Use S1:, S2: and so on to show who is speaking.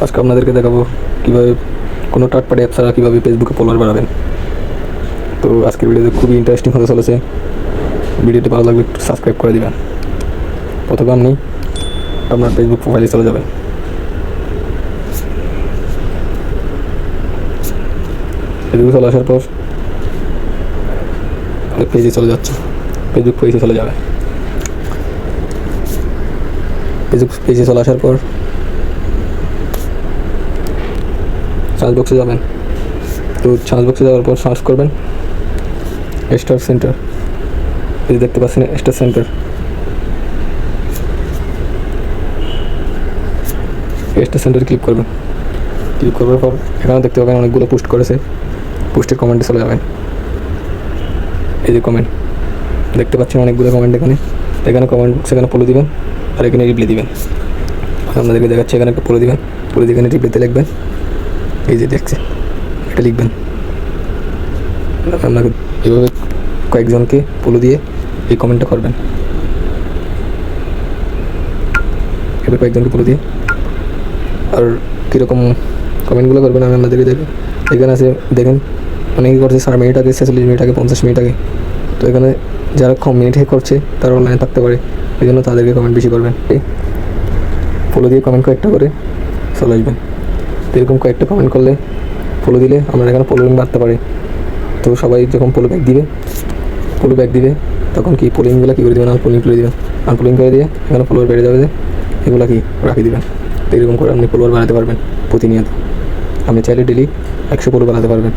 S1: আজকে আপনাদেরকে দেখাবো কীভাবে কোনো টাটপাটি অ্যাপ ছাড়া কীভাবে ফেসবুকে ফলোয়ার বাড়াবেন। তো আজকের ভিডিওতে খুবই ইন্টারেস্টিং হতে চলেছে। ভিডিওটি ভালো লাগবে একটু সাবস্ক্রাইব করে দেবেন। প্রথমে আপনি আপনার ফেসবুক প্রোফাইলে চলে যাবেন। ফেসবুকে চলে আসার পর পেজে চলে যাচ্ছে, ফেসবুক পেজে চলে যাবে। ফেসবুক পেজে চলে আসার পর সার্চ বক্সে যাবেন। তো সার্চ বক্সে যাওয়ার পর সার্চ করবেন স্টার সেন্টার। এই দেখতে পাচ্ছেন স্টার সেন্টার। স্টার সেন্টারে ক্লিক করবেন। ক্লিক করার পর এখানে দেখতে পাবেন অনেকগুলো পোস্ট করেছে। পোস্টের কমেন্টে চলে যাবেন। এই যে কমেন্ট দেখতে পাচ্ছেন অনেকগুলো কমেন্ট এখানে কমেন্ট সেখানে ফলো দিবেন আর এখানে রিপ্লাই দিবেন। আপনাদেরকে দেখাচ্ছি এখানে একটা ফলো দিবেন, ফলো দিয়ে এখানে রিপ্লাইতে লিখবেন। এই যে দেখছে এটা লিখবেন। আপনাকে এভাবে কয়েকজনকে ফলো দিয়ে এই কমেন্টটা করবেন। এবার কয়েকজনকে ফলো দিয়ে আর কীরকম কমেন্টগুলো করবেন আমি আপনাদেরকে দেখি। এখানে আছে দেখেন অনেকে করছে 4 মিনিট আগে, 46 মিনিট আগে, 50 মিনিট আগে। তো এখানে যারা কম মিনিটে করছে তারা অনলাইনে থাকতে পারে, এই জন্য তাদেরকে কমেন্ট বেশি করবেন। ফলো দিয়ে কমেন্ট কয়েকটা করে চলে আসবেন। তো এরকম কয়েকটা কমেন্ট করলে ফলো দিলে আমরা এখানে ফলোইং বাড়তে পারে। তো সবাই যখন ফলো ব্যাক দিবে তখন কি ফলোইংগুলো কী করে দেবেন, আনফলোইং করে দেবেন। আনফলোইং করে দিয়ে এখানে ফলোয়ার বেড়ে যাবে, যে এগুলো কি রাখি দেবেন। তো এরকম করে আপনি ফলোয়ার বাড়াতে পারবেন প্রতিনিয়ত। আপনি চাইলে ডেলি 100 ফলো বাড়াতে পারবেন।